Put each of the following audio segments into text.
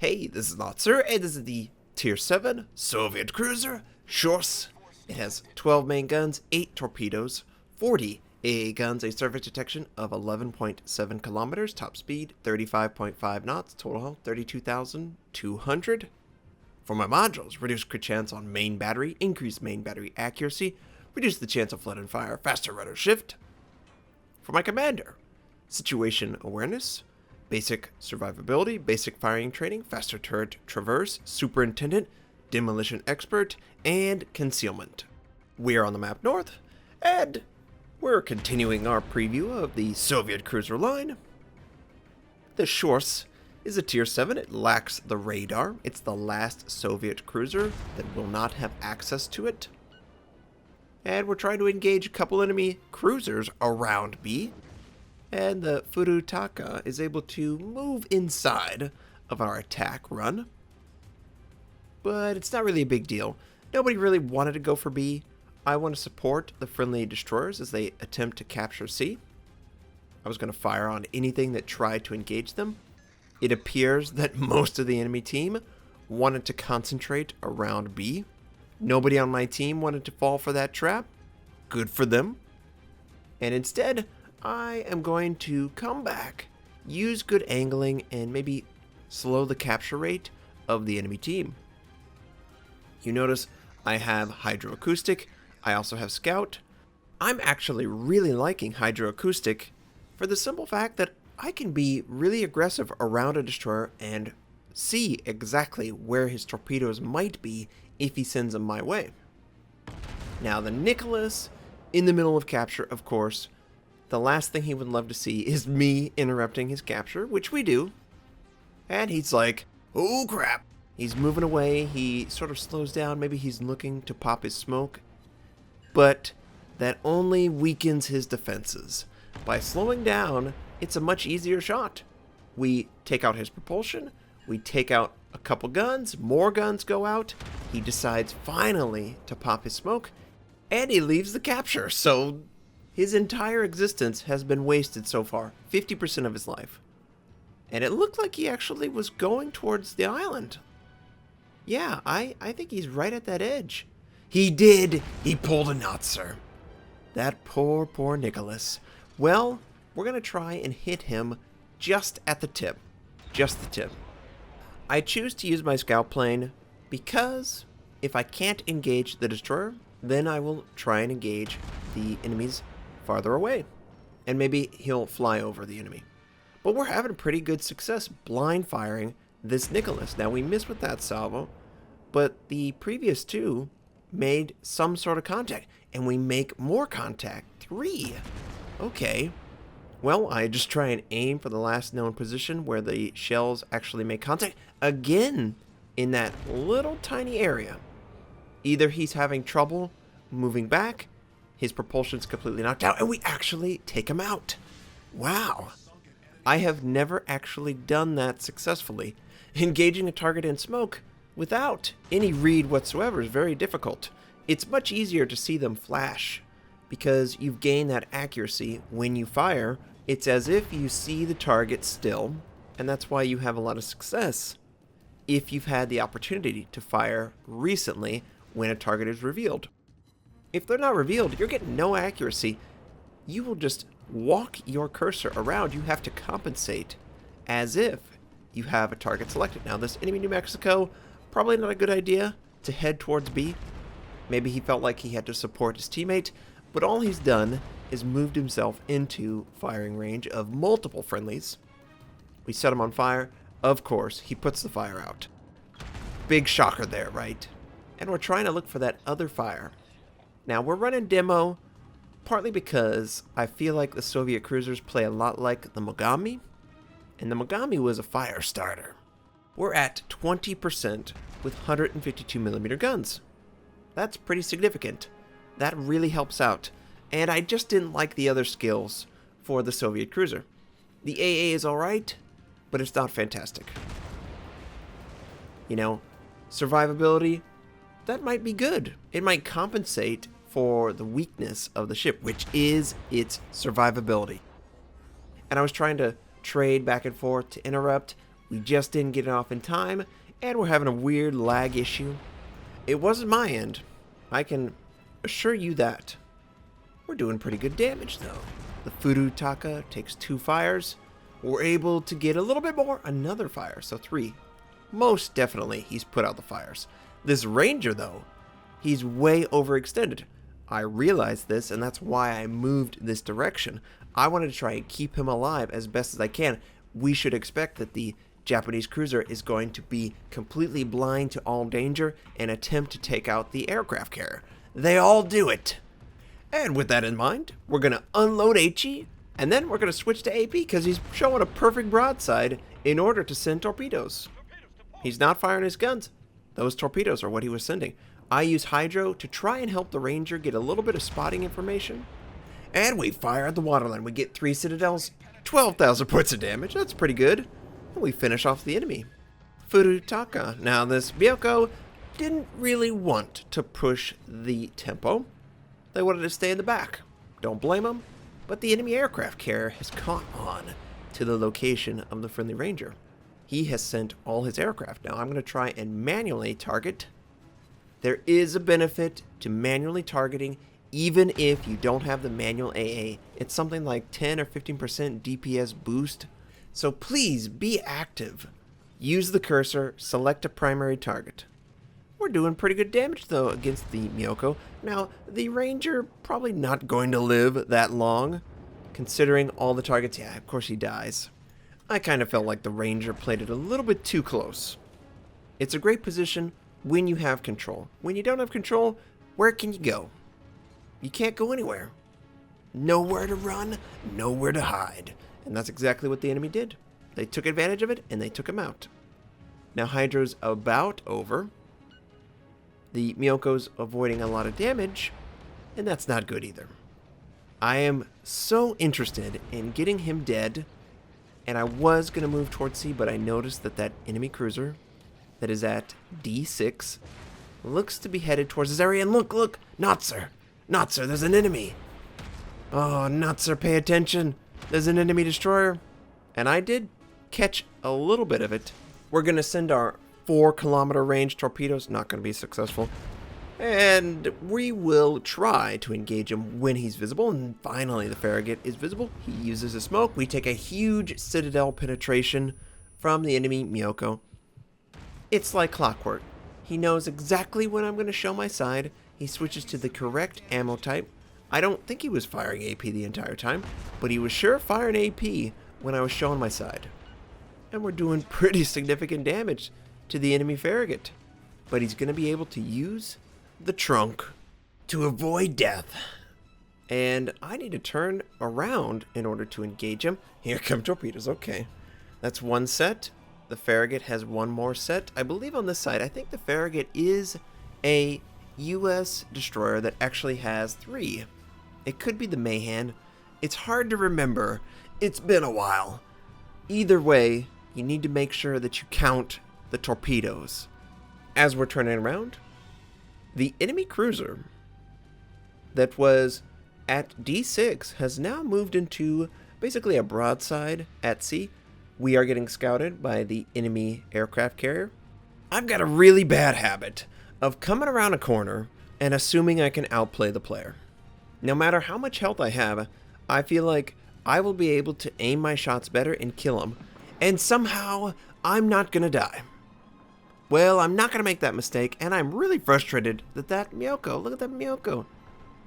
Hey, this is Notser, and this is the Tier 7 Soviet cruiser, Shchors. It has 12 main guns, 8 torpedoes, 40 AA guns, a surface detection of 11.7 kilometers, top speed 35.5 knots, total health 32,200. For my modules, reduce crit chance on main battery, increase main battery accuracy, reduce the chance of flood and fire, faster rudder shift. For my commander, situation awareness, basic survivability, basic firing training, faster turret traverse, superintendent, demolition expert, and concealment. We are on the map north, and we're continuing our preview of the Soviet cruiser line. The Shchors is a Tier 7. It lacks the radar. It's the last Soviet cruiser that will not have access to it. And we're trying to engage a couple enemy cruisers around B. And the Furutaka is able to move inside of our attack run. But it's not really a big deal. Nobody really wanted to go for B. I want to support the friendly destroyers as they attempt to capture C. I was going to fire on anything that tried to engage them. It appears that most of the enemy team wanted to concentrate around B. Nobody on my team wanted to fall for that trap. Good for them. And instead, I am going to come back, use good angling, and maybe slow the capture rate of the enemy team. You notice I have hydroacoustic. I also have scout. I'm actually really liking hydroacoustic for the simple fact that I can be really aggressive around a destroyer and see exactly where his torpedoes might be if he sends them my way. Now the Nicholas, in the middle of capture, of course, the last thing he would love to see is me interrupting his capture, which we do. And he's like, oh crap. He's moving away. He sort of slows down. Maybe he's looking to pop his smoke. But that only weakens his defenses. By slowing down, it's a much easier shot. We take out his propulsion. We take out a couple guns. More guns go out. He decides finally to pop his smoke. And he leaves the capture. So his entire existence has been wasted so far. 50% of his life. And it looked like he actually was going towards the island. Yeah, I think he's right at that edge. He did. He pulled a Notser. That poor Nicholas. Well, we're going to try and hit him just at the tip. Just the tip. I choose to use my scout plane because if I can't engage the destroyer, then I will try and engage the enemies farther away. And maybe he'll fly over the enemy. But we're having pretty good success blind firing this Nicholas. Now we missed with that salvo, but the previous two made some sort of contact. And we make more contact. 3. Okay. Well, I just try and aim for the last known position where the shells actually make contact. Again, in that little tiny area. Either he's having trouble moving back, his propulsion's completely knocked out, and we actually take him out. Wow. I have never actually done that successfully. Engaging a target in smoke without any read whatsoever is very difficult. It's much easier to see them flash because you've gained that accuracy when you fire. It's as if you see the target still, and that's why you have a lot of success if you've had the opportunity to fire recently when a target is revealed. If they're not revealed, you're getting no accuracy. You will just walk your cursor around. You have to compensate as if you have a target selected. Now, this enemy New Mexico, probably not a good idea to head towards B. Maybe he felt like he had to support his teammate, but all he's done is moved himself into firing range of multiple friendlies. We set him on fire. Of course, he puts the fire out. Big shocker there, right? And we're trying to look for that other fire. Now, we're running demo partly because I feel like the Soviet cruisers play a lot like the Mogami, and the Mogami was a fire starter. We're at 20% with 152mm guns. That's pretty significant. That really helps out. And I just didn't like the other skills for the Soviet cruiser. The AA is alright, but it's not fantastic. You know, survivability, that might be good. It might compensate for the weakness of the ship, which is its survivability. And I was trying to trade back and forth to interrupt. We just didn't get it off in time, and we're having a weird lag issue. It wasn't my end. I can assure you that. We're doing pretty good damage, though. The Furutaka takes 2 fires. We're able to get a little bit more, another fire, so 3. Most definitely, he's put out the fires. This Ranger, though, he's way overextended. I realized this, and that's why I moved this direction. I wanted to try and keep him alive as best as I can. We should expect that the Japanese cruiser is going to be completely blind to all danger and attempt to take out the aircraft carrier. They all do it. And with that in mind, we're going to unload HE, and then we're going to switch to AP because he's showing a perfect broadside in order to send torpedoes. He's not firing his guns. Those torpedoes are what he was sending. I use Hydro to try and help the Ranger get a little bit of spotting information. And we fire at the waterline. We get 3 citadels, 12,000 points of damage. That's pretty good. And we finish off the enemy. Furutaka. Now this Byoko didn't really want to push the tempo. They wanted to stay in the back. Don't blame them. But the enemy aircraft carrier has caught on to the location of the friendly Ranger. He has sent all his aircraft. Now I'm going to try and manually target. There is a benefit to manually targeting even if you don't have the manual AA. It's something like 10 or 15% DPS boost. So please be active. Use the cursor, select a primary target. We're doing pretty good damage though against the Myoko. Now the Ranger probably not going to live that long considering all the targets. Yeah, of course he dies. I kind of felt like the Ranger played it a little bit too close. It's a great position when you have control. When you don't have control, where can you go? You can't go anywhere. Nowhere to run, nowhere to hide. And that's exactly what the enemy did. They took advantage of it and they took him out. Now Hydro's about over. The Myoko's avoiding a lot of damage, and that's not good either. I am so interested in getting him dead, and I was going to move towards C, but I noticed that that enemy cruiser that is at D6 looks to be headed towards this area. And look, Notser, there's an enemy. Oh, Notser, pay attention. There's an enemy destroyer. And I did catch a little bit of it. We're going to send our 4-kilometer range torpedoes. Not going to be successful. And we will try to engage him when he's visible. And finally, the Farragut is visible. He uses a smoke. We take a huge citadel penetration from the enemy Myoko. It's like clockwork. He knows exactly when I'm going to show my side. He switches to the correct ammo type. I don't think he was firing AP the entire time, but he was sure firing AP when I was showing my side. And we're doing pretty significant damage to the enemy Farragut. But he's going to be able to use the trunk to avoid death. And I need to turn around in order to engage him. Here come torpedoes. Okay. That's one set. The Farragut has one more set. I believe on this side, I think the Farragut is a U.S. destroyer that actually has 3. It could be the Mahan. It's hard to remember. It's been a while. Either way, you need to make sure that you count the torpedoes. As we're turning around, the enemy cruiser that was at D6 has now moved into basically a broadside at sea. We are getting scouted by the enemy aircraft carrier. I've got a really bad habit of coming around a corner and assuming I can outplay the player. No matter how much health I have, I feel like I will be able to aim my shots better and kill him. And somehow, I'm not going to die. Well, I'm not going to make that mistake, and I'm really frustrated that Myoko, look at that Myoko.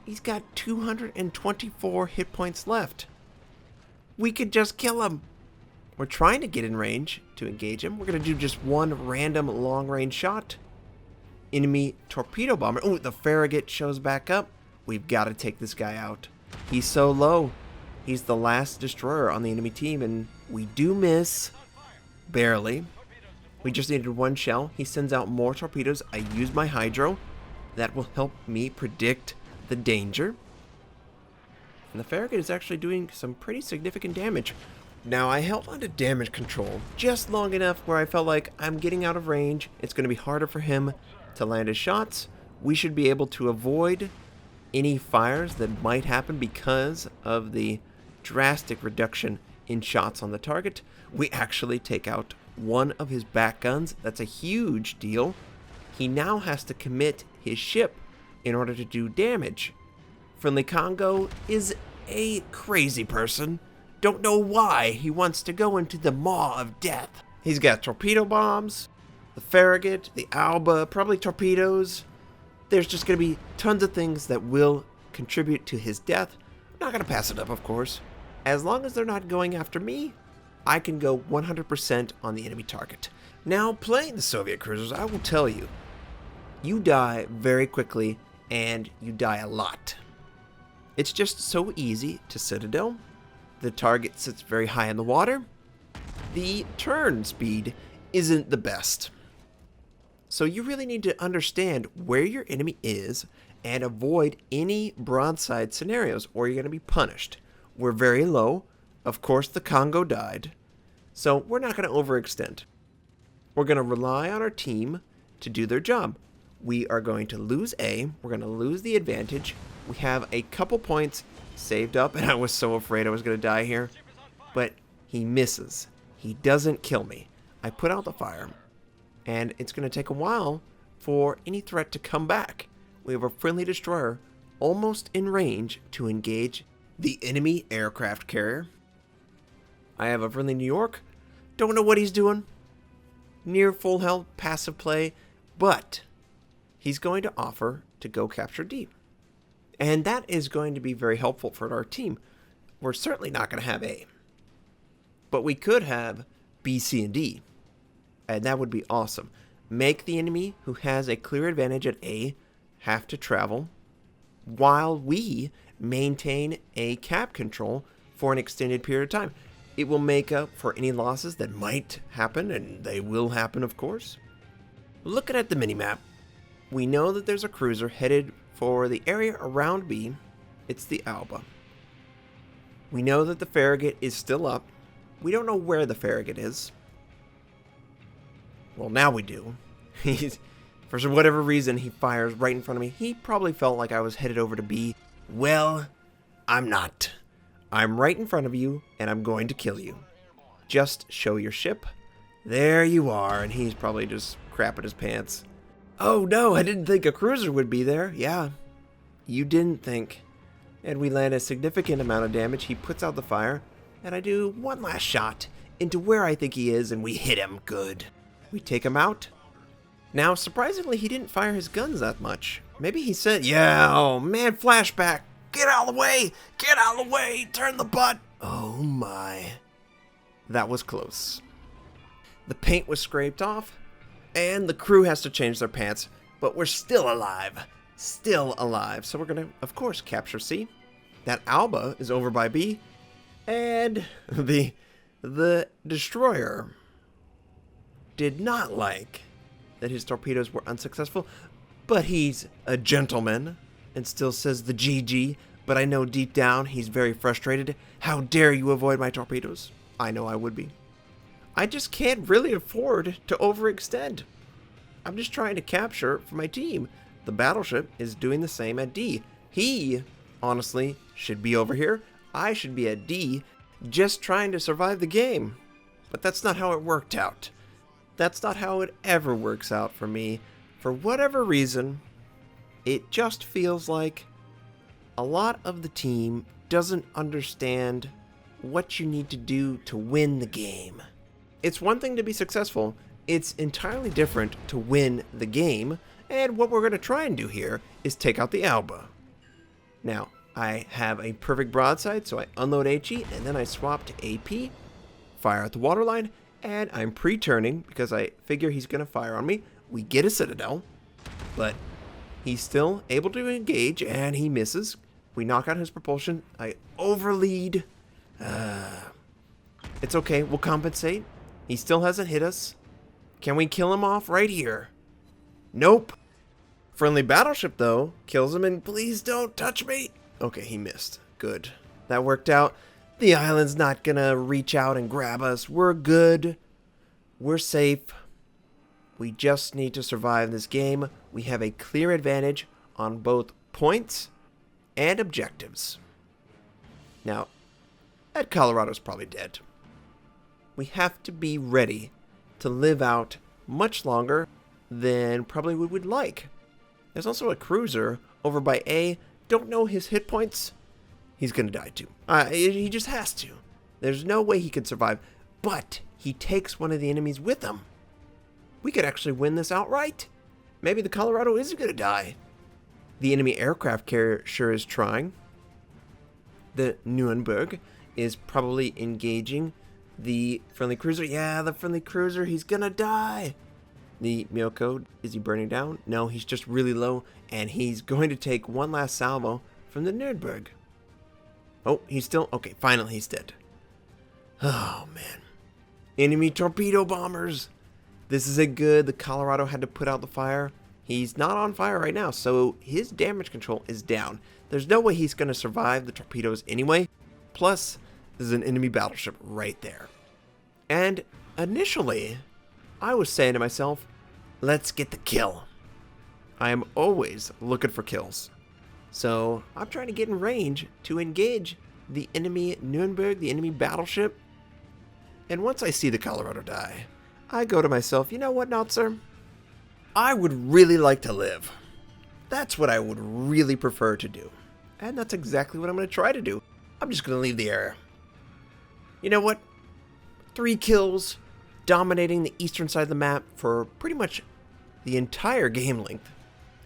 He's got 224 hit points left. We could just kill him. We're trying to get in range to engage him. We're going to do just one random long-range shot. Enemy torpedo bomber. Oh, the Farragut shows back up. We've got to take this guy out. He's so low. He's the last destroyer on the enemy team, and we do miss. Barely. We just needed one shell. He sends out more torpedoes. I use my Hydro. That will help me predict the danger. And the Farragut is actually doing some pretty significant damage. Now, I held on to damage control just long enough where I felt like I'm getting out of range. It's going to be harder for him to land his shots. We should be able to avoid any fires that might happen because of the drastic reduction in shots on the target. We actually take out one of his back guns. That's a huge deal. He now has to commit his ship in order to do damage. Friendly Congo is a crazy person. Don't know why he wants to go into the maw of death. He's got torpedo bombs, the Farragut, the Alba, probably torpedoes. There's just going to be tons of things that will contribute to his death. I'm not going to pass it up, of course. As long as they're not going after me, I can go 100% on the enemy target. Now, playing the Soviet cruisers, I will tell you, you die very quickly and you die a lot. It's just so easy to citadel. The target sits very high in the water. The turn speed isn't the best. So you really need to understand where your enemy is and avoid any broadside scenarios or you're going to be punished. We're very low. Of course, the Congo died. So we're not going to overextend. We're going to rely on our team to do their job. We are going to lose A. We're going to lose the advantage. We have a couple points saved up, and I was so afraid I was going to die here. But he misses. He doesn't kill me. I put out the fire, and it's going to take a while for any threat to come back. We have a friendly destroyer almost in range to engage the enemy aircraft carrier. I have a friendly New York. Don't know what he's doing. Near full health, passive play, but he's going to offer to go capture D. And that is going to be very helpful for our team. We're certainly not going to have A. But we could have B, C, and D. And that would be awesome. Make the enemy who has a clear advantage at A have to travel while we maintain a cap control for an extended period of time. It will make up for any losses that might happen, and they will happen, of course. Looking at the minimap, we know that there's a cruiser headed for the area around B. It's the Alba. We know that the Farragut is still up. We don't know where the Farragut is. Well, now we do. For whatever reason, he fires right in front of me. He probably felt like I was headed over to B. Well, I'm not. I'm right in front of you, and I'm going to kill you. Just show your ship. There you are, and he's probably just crapping his pants. Oh no, I didn't think a cruiser would be there. Yeah, you didn't think. And we land a significant amount of damage. He puts out the fire, and I do one last shot into where I think he is, and we hit him good. We take him out. Now, surprisingly, he didn't fire his guns that much. Maybe he said, yeah, oh man, flashback. Get out of the way! Get out of the way! Turn the butt! Oh my. That was close. The paint was scraped off, and the crew has to change their pants, but we're still alive. Still alive. So we're going to, of course, capture C. That Alba is over by B, and the destroyer did not like that his torpedoes were unsuccessful, but he's a gentleman and still says the GG, but I know deep down he's very frustrated. How dare you avoid my torpedoes? I know I would be. I just can't really afford to overextend. I'm just trying to capture for my team. The battleship is doing the same at D. He, honestly, should be over here. I should be at D, just trying to survive the game. But that's not how it worked out. That's not how it ever works out for me. For whatever reason, it just feels like a lot of the team doesn't understand what you need to do to win the game. It's one thing to be successful, it's entirely different to win the game, and what we're going to try and do here is take out the Alba. Now, I have a perfect broadside, so I unload HE, and then I swap to AP, fire at the waterline, and I'm pre-turning because I figure he's going to fire on me. We get a citadel, but he's still able to engage, and he misses. We knock out his propulsion. I overlead. It's okay. We'll compensate. He still hasn't hit us. Can we kill him off right here? Nope. Friendly battleship, though, kills him, and please don't touch me. Okay, he missed. Good. That worked out. The island's not gonna reach out and grab us. We're good. We're safe. We just need to survive this game. We have a clear advantage on both points and objectives. Now, that Colorado's probably dead. We have to be ready to live out much longer than probably we would like. There's also a cruiser over by A. Don't know his hit points. He's going to die too. He just has to. There's no way he could survive. But he takes one of the enemies with him. We could actually win this outright. Maybe the Colorado isn't going to die. The enemy aircraft carrier sure is trying. The Nuremberg is probably engaging the friendly cruiser. Yeah, the friendly cruiser, he's going to die. The Miyoko, is he burning down? No, he's just really low, and he's going to take one last salvo from the Nuremberg. Oh, he's still... Okay, finally he's dead. Oh, man. Enemy torpedo bombers. This isn't good. The Colorado had to put out the fire. He's not on fire right now, so his damage control is down. There's no way he's going to survive the torpedoes anyway. Plus, there's an enemy battleship right there. And initially, I was saying to myself, let's get the kill. I am always looking for kills. So I'm trying to get in range to engage the enemy Nuremberg, the enemy battleship. And once I see the Colorado die, I go to myself, you know what, Notser? I would really like to live. That's what I would really prefer to do. And that's exactly what I'm going to try to do. I'm just going to leave the area. You know what? 3 kills, dominating the eastern side of the map for pretty much the entire game length.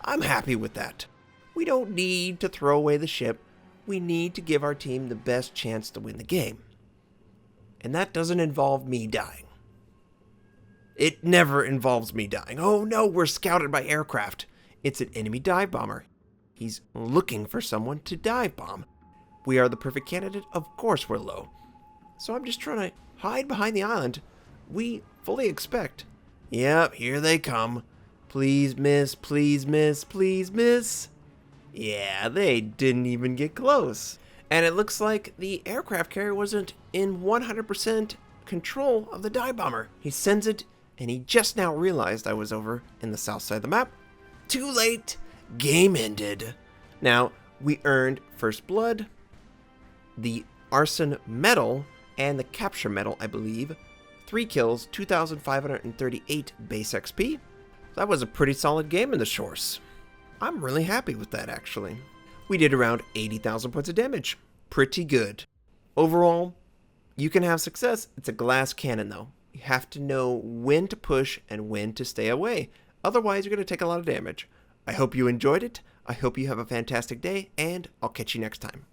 I'm happy with that. We don't need to throw away the ship. We need to give our team the best chance to win the game. And that doesn't involve me dying. It never involves me dying. Oh no, we're scouted by aircraft. It's an enemy dive bomber. He's looking for someone to dive bomb. We are the perfect candidate. Of course we're low. So I'm just trying to hide behind the island. We fully expect. Yep, here they come. Please miss, please miss, please miss. Yeah, they didn't even get close. And it looks like the aircraft carrier wasn't in 100% control of the dive bomber. He sends it, and he just now realized I was over in the south side of the map. Too late. Game ended. Now, we earned first blood, the arson medal, and the capture medal, I believe. 3 kills, 2,538 base XP. That was a pretty solid game in the Shchors. I'm really happy with that, actually. We did around 80,000 points of damage. Pretty good. Overall, you can have success. It's a glass cannon, though. You have to know when to push and when to stay away. Otherwise, you're going to take a lot of damage. I hope you enjoyed it. I hope you have a fantastic day, and I'll catch you next time.